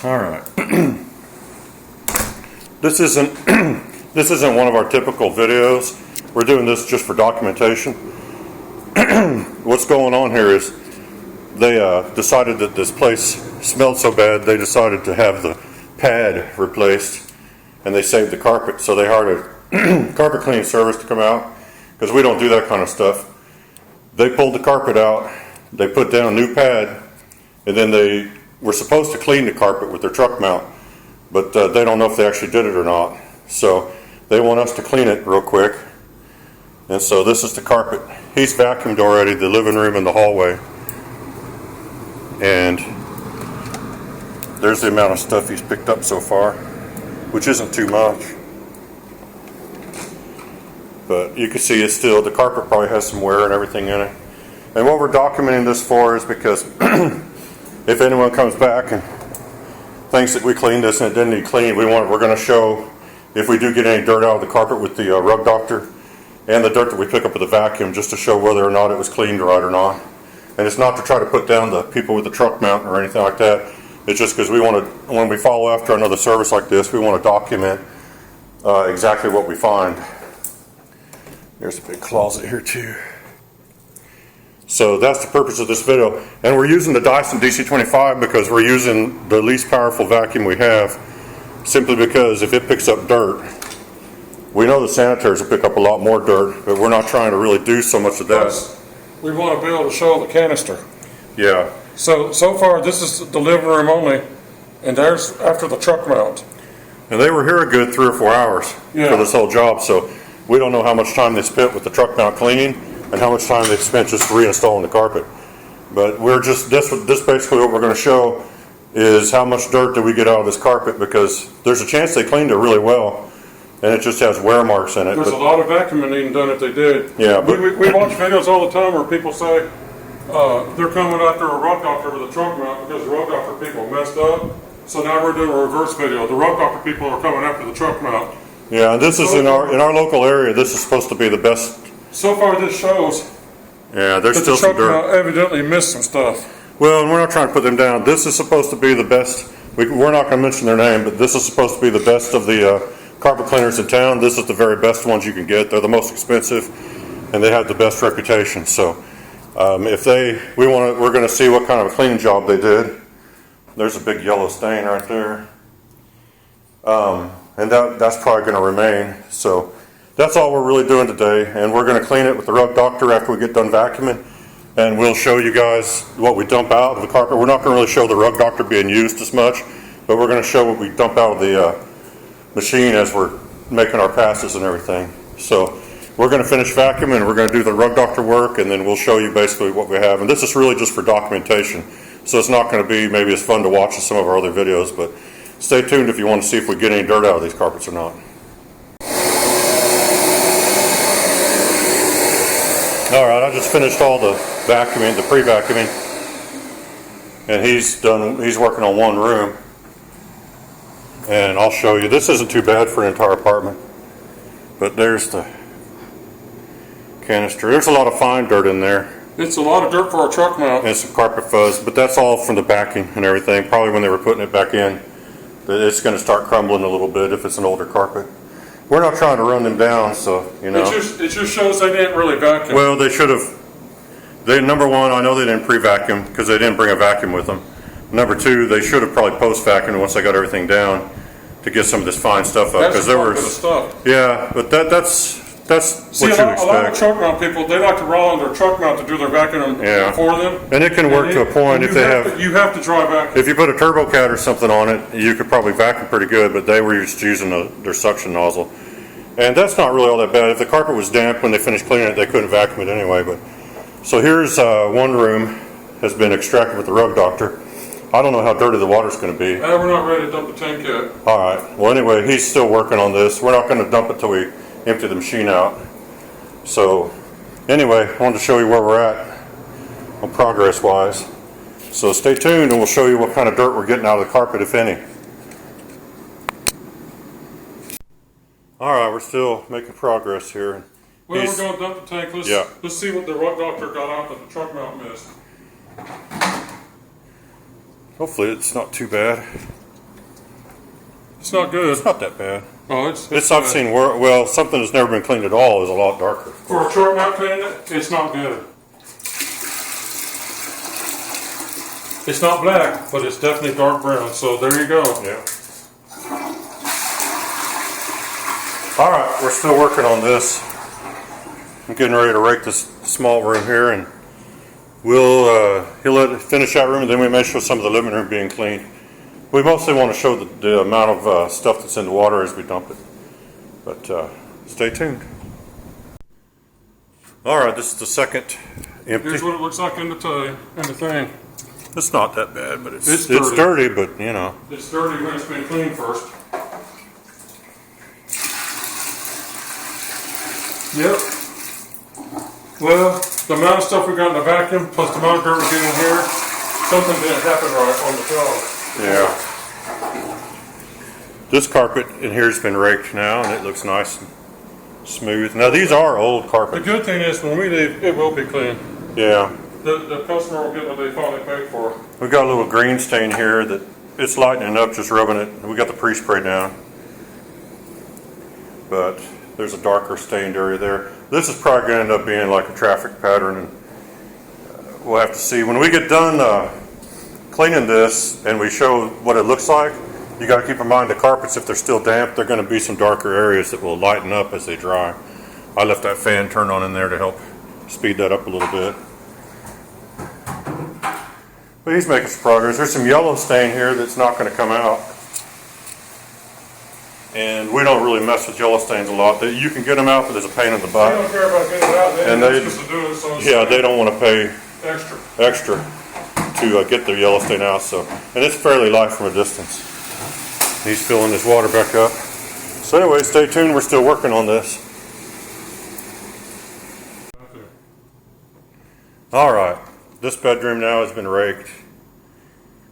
All right. This isn't this isn't one of our typical videos. We're doing this just for documentation. What's going on here is they decided that this place smelled so bad they decided to have the pad replaced, and they saved the carpet. So they hired a carpet cleaning service to come out because we don't do that kind of stuff. They pulled the carpet out, they put down a new pad, and then they were supposed to clean the carpet with their truck mount, but they don't know if they actually did it or not. So they want us to clean it real quick. And so this is the carpet. He's vacuumed already the living room and the hallway. And there's the amount of stuff he's picked up so far, which isn't too much. But you can see it's still, the carpet probably has some wear and everything in it. And what we're documenting this for is because if anyone comes back and thinks that we cleaned this and it didn't need cleaned, we're going to show if we do get any dirt out of the carpet with the rug doctor and the dirt that we pick up with the vacuum, just to show whether or not it was cleaned right or not. And it's not to try to put down the people with the truck mount or anything like that. It's just because we want to, when we follow after another service like this, we want to document exactly what we find. There's a big closet here too. So that's the purpose of this video. And we're using the Dyson DC-25 because we're using the least powerful vacuum we have, simply because if it picks up dirt, we know the sanitars will pick up a lot more dirt, but we're not trying to really do so much of that. We want to be able to show the canister. Yeah. So far this is the living room only, and there's after the truck mount. And they were here a good 3 or 4 hours for this whole job, so we don't know how much time they spent with the truck mount cleaning and how much time they spent just reinstalling the carpet. But we're just, this basically what we're going to show is how much dirt did we get out of this carpet, because there's a chance they cleaned it really well and it just has wear marks in it. There's a lot of vacuuming needing done if they did. Yeah, but we watch videos all the time where people say they're coming after a rug doctor with a truck mount because the rug doctor people messed up. So now we're doing a reverse video. The rug doctor people are coming after the truck mount. Yeah, and this is in our local area. This is supposed to be the best. So far, this shows. Yeah, there's that still the truck some dirt. mount evidently missed some stuff. Well, and we're not trying to put them down. This is supposed to be the best. We're not going to mention their name, but this is supposed to be the best of the carpet cleaners in town. This is the very best ones you can get. They're the most expensive, and they have the best reputation. So, we're going to see what kind of a cleaning job they did. There's a big yellow stain right there, and that's probably going to remain. So, that's all we're really doing today, and we're going to clean it with the rug doctor after we get done vacuuming, and we'll show you guys what we dump out of the carpet. We're not going to really show the rug doctor being used as much, but we're going to show what we dump out of the machine as we're making our passes and everything. So we're going to finish vacuuming and we're going to do the rug doctor work, and then we'll show you basically what we have. And this is really just for documentation, so it's not going to be maybe as fun to watch as some of our other videos, but stay tuned if you want to see if we get any dirt out of these carpets or not. All right, I just finished all the vacuuming, the pre-vacuuming, and he's working on one room. And I'll show you. This isn't too bad for an entire apartment, but there's the canister. There's a lot of fine dirt in there. It's a lot of dirt for a truck mount. And some carpet fuzz, but that's all from the backing and everything. Probably when they were putting it back in, it's going to start crumbling a little bit if it's an older carpet. We're not trying to run them down, so, you know. It just shows they didn't really vacuum. Well, they should have. Number one, I know they didn't pre-vacuum because they didn't bring a vacuum with them. Number two, they should have probably post-vacuumed once they got everything down to get some of this fine stuff up. That's quite a bit of stuff. Yeah, but that's See, what you a lot of expect. truck mount people, they like to roll on their truck mount to do their vacuum for them. And it can work to a point if they have. You have to dry vacuum. If you put a turbo cat or something on it, you could probably vacuum pretty good. But they were just using their suction nozzle, and that's not really all that bad. If the carpet was damp when they finished cleaning it, they couldn't vacuum it anyway. But so here's one room has been extracted with the rug doctor. I don't know how dirty the water's going to be. We're not ready to dump the tank yet. All right. Well, anyway, he's still working on this. We're not going to dump it till we empty the machine out. So, anyway, I wanted to show you where we're at on progress-wise. So stay tuned, and we'll show you what kind of dirt we're getting out of the carpet, if any. All right, we're still making progress here. Well, we're going to dump the tank. Let's see what the rug doctor got out that the truck mount missed. Hopefully it's not too bad. It's not good. It's not that bad. Oh, It's I've seen well, something that's never been cleaned at all is a lot darker. For a Truckmount cleaning it, it's not good. It's not black, but it's definitely dark brown. So there you go. Yeah. All right, we're still working on this. I'm getting ready to rake this small room here, and he'll finish that room, and then we may show some of the living room being cleaned. We mostly want to show the amount of stuff that's in the water as we dump it. But stay tuned. All right, this is the second empty. Here's what it looks like in the thing. It's not that bad, but it's dirty. dirty, but you know. It's dirty when it's been cleaned first. Yep. Well, the amount of stuff we got in the vacuum, plus the amount of dirt we get in here, something didn't happen right on the job. Yeah. This carpet in here has been raked now, and it looks nice and smooth. Now these are old The carpets. good thing is when we leave, it will be clean. Yeah. The customer will get what they finally paid for. We've got a little green stain here that it's lightening up, just rubbing it. We got the pre-spray down. But there's a darker stained area there. This is probably going to end up being like a traffic pattern, and we'll have to see. When we get done cleaning this and we show what it looks like, you got to keep in mind the carpets, if they're still damp, they're going to be some darker areas that will lighten up as they dry. I left that fan turned on in there to help speed that up a little bit. But he's making some progress. There's some yellow stain here that's not going to come out. And we don't really mess with yellow stains a lot. You can get them out, but there's a pain in the They butt. don't care about getting it out. And they don't want to pay extra to get the yellow stain out. So, and it's fairly light from a distance. He's filling his water back up. So anyway, stay tuned. We're still working on this. All right, this bedroom now has been raked.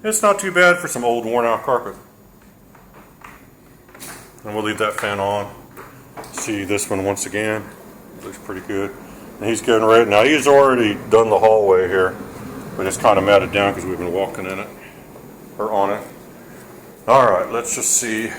It's not too bad for some old worn-out carpet. And we'll leave that fan on. See this one once again. Looks pretty good. And he's getting ready. Now he's already done the hallway here, but it's kind of matted down because we've been walking in it, or on it. All right, let's just see.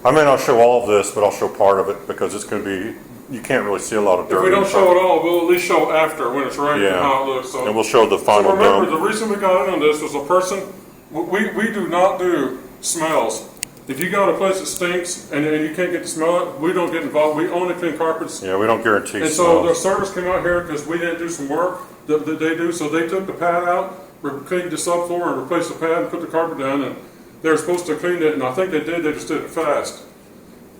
I may not show all of this, but I'll show part of it because it's going to be, you can't really see a lot of dirt. If we don't show it all, we'll at least show after when it's ready and how it looks. So, and we'll show the final so remember, dump. the reason we got in on this was a person, we do not do smells. If you go to a place that stinks and you can't get to smell it, we don't get involved. We only clean carpets. Yeah, we don't guarantee And so the service came out here because we didn't do some work that they do. So they took the pad out, cleaned the subfloor and replaced the pad and put the carpet down. And they were supposed to clean it, and I think they did. They just did it fast.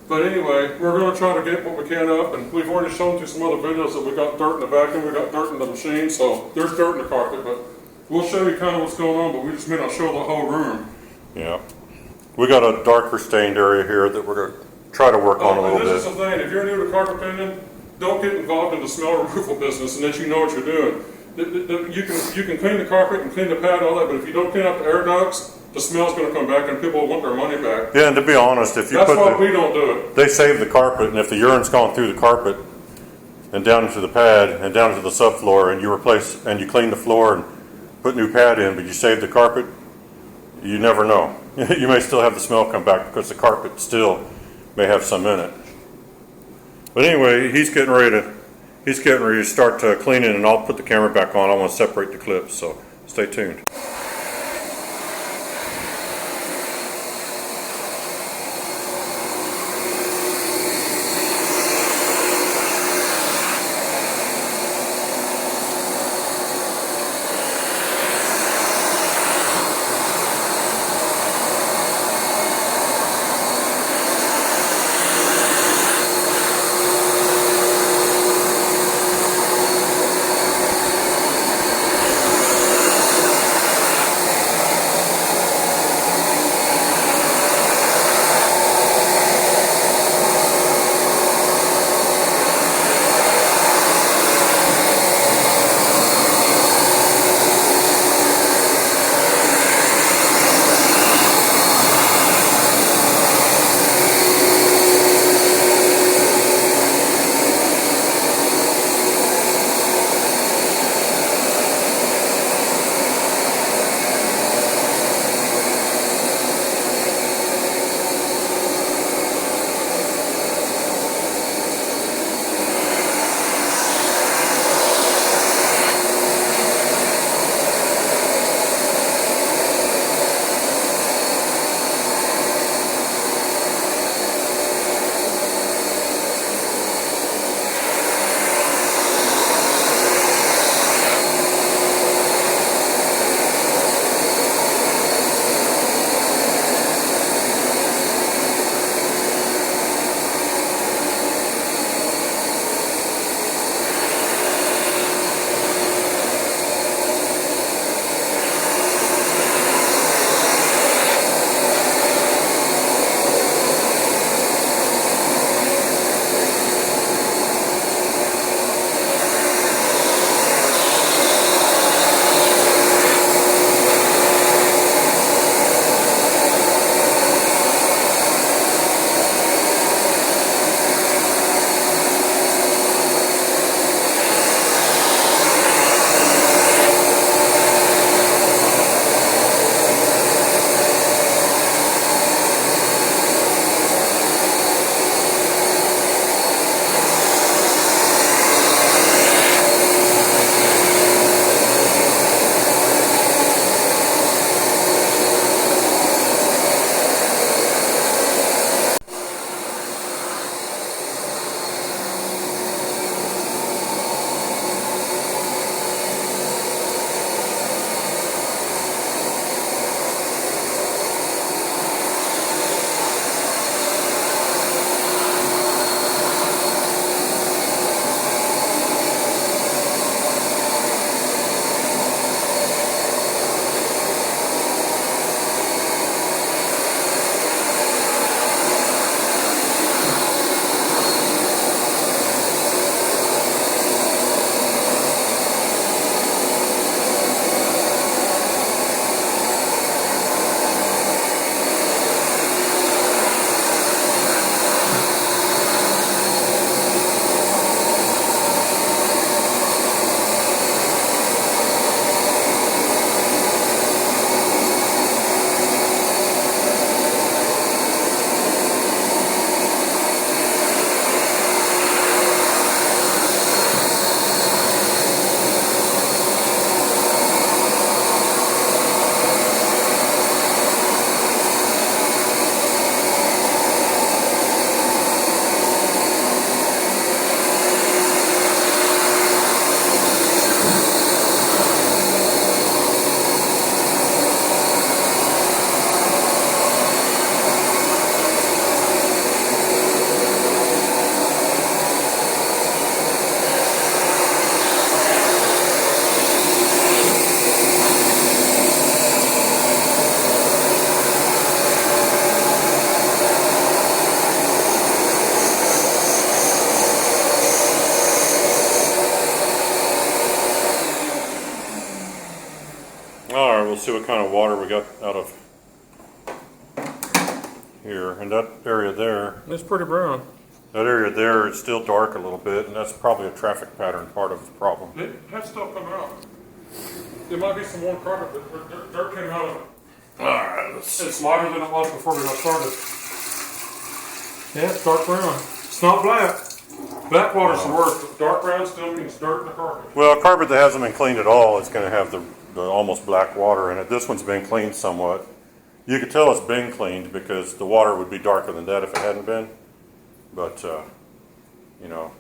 But anyway, we're going to try to get what we can up, and we've already shown through some other videos that we got dirt in the vacuum, we got dirt in the machine, so there's dirt in the carpet. But we'll show you kind of what's going on, but we just may not show the whole room. Yeah. We got a darker stained area here that we're going to try to work on a little bit. This is the thing, if you're new to carpet cleaning, don't get involved in the smell removal business unless you know what you're doing. You can clean the carpet and clean the pad, all that, but if you don't clean up the air ducts, the smell's going to come back and people will want their money back. Yeah, and to be honest, if you That's why we don't do it. They save the carpet, and if the urine's gone through the carpet and down into the pad and down into the subfloor, and you replace and you clean the floor and put new pad in, but you save the carpet, you never know. You may still have the smell come back because the carpet still may have some in it. But anyway, he's getting ready to start cleaning, and I'll put the camera back on. I want to separate the clips, so stay tuned. All right, we'll see what kind of water we got out of here. And that area there, It's pretty brown. that area there is still dark a little bit, and that's probably a traffic pattern part of the problem. It had stuff come out. There might be some more carpet, but dirt came out of it. All right, let's see. It's lighter than it was before we got started. Yeah, it's dark brown. It's not black. Black water's the worst. Dark brown still means dirt in the carpet. Well, a carpet that hasn't been cleaned at all is going to have the almost black water in it. This one's been cleaned somewhat. You could tell it's been cleaned because the water would be darker than that if it hadn't been. But, you know.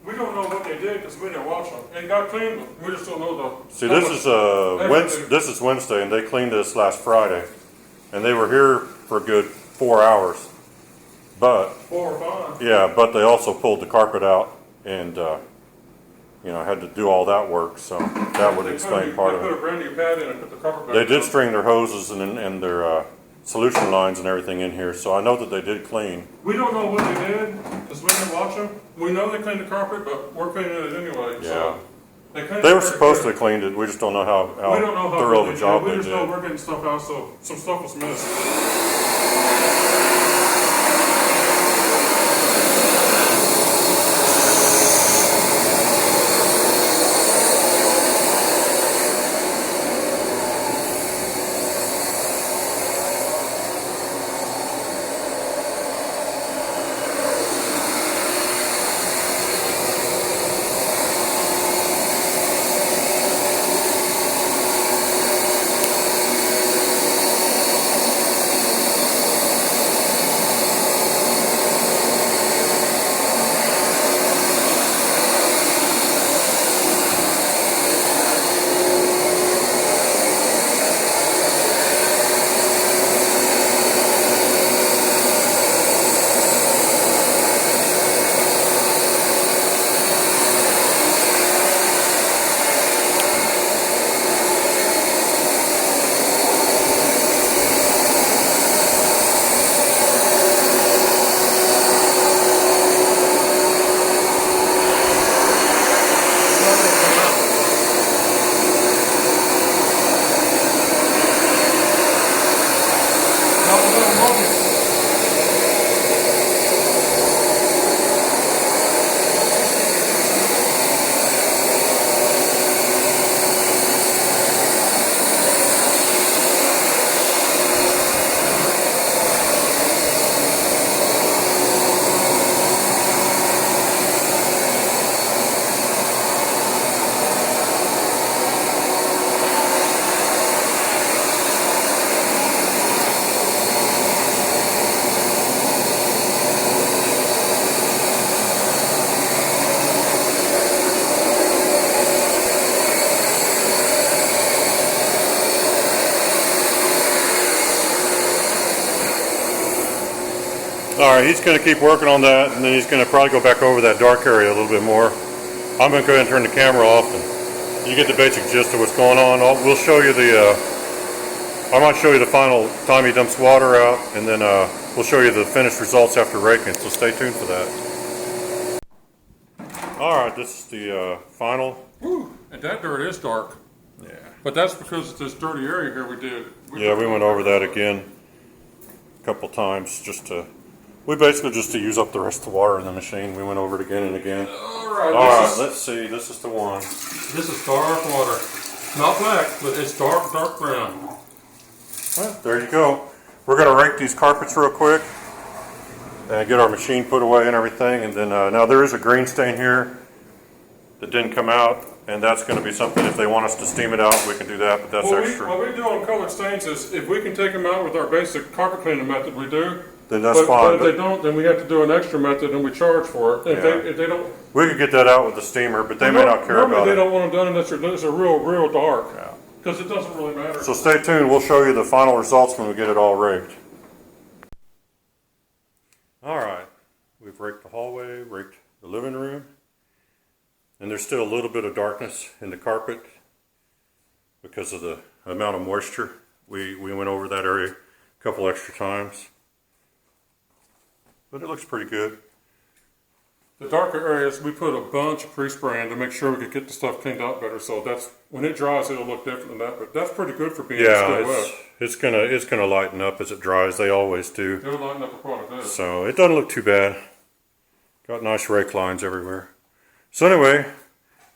We don't know what they did because we didn't watch them. It got cleaned, but we just don't know the. See, this is Wednesday, and they cleaned this last Friday. And they were here for a good 4 hours. But 4 or 5. yeah, but they also pulled the carpet out and, you know, had to do all that work. So that would explain part of They put a it. brand new pad in and put the carpet back They did down. string their hoses and their solution lines and everything in here. So I know that they did clean. We don't know what they did because we didn't watch them. We know they cleaned the carpet, but we're cleaning it anyway. Yeah. So they cleaned They it were very supposed to good. have cleaned it. We just don't know how We don't know how thorough good of a they job did. they We just know did. we're getting stuff out, so some stuff was missed. All right, he's going to keep working on that, and then he's going to probably go back over that dark area a little bit more. I'm going to go ahead and turn the camera off, and you get the basic gist of what's going on. We'll show you I might show you the final time he dumps water out, and then we'll show you the finished results after raking, so stay tuned for that. All right, this is the final. Whew, and that dirt is dark. Yeah. But that's because of this dirty area here we did. Yeah, we went over that again a couple times we basically just to use up the rest of the water in the machine. We went over it again and again. All right, All right, let's see. This is the one. This is dark water. Not black, but it's dark brown. Well, there you go. We're going to rake these carpets real quick and get our machine put away and everything. And then now there is a green stain here that didn't come out, and that's going to be something, if they want us to steam it out, we can do that, but that's extra. What we do on colored stains is if we can take them out with our basic carpet cleaning method, we do. Then that's But fine. if they don't, then we have to do an extra method and we charge for it. If they don't, we could get that out with the steamer, but they may not care normally about they it. don't want them done unless it's a real dark. Yeah. Because it doesn't really matter. So stay tuned. We'll show you the final results when we get it all raked. All right. We've raked the hallway, raked the living room. And there's still a little bit of darkness in the carpet because of the amount of moisture. We went over that area a couple extra times. But it looks pretty good. The darker areas, we put a bunch of pre-spraying to make sure we could get the stuff cleaned out better. So that's when it dries, it'll look different than that. But that's pretty good for being still wet. It's gonna lighten up as it dries. They always do. It'll lighten up quite a bit. So it doesn't look too bad. Got nice rake lines everywhere. So anyway,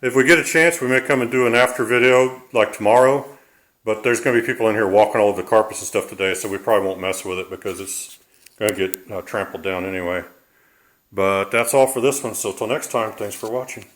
if we get a chance, we may come and do an after video like tomorrow. But there's going to be people in here walking all over the carpets and stuff today, so we probably won't mess with it because it's going to get trampled down anyway. But that's all for this one. So till next time, thanks for watching.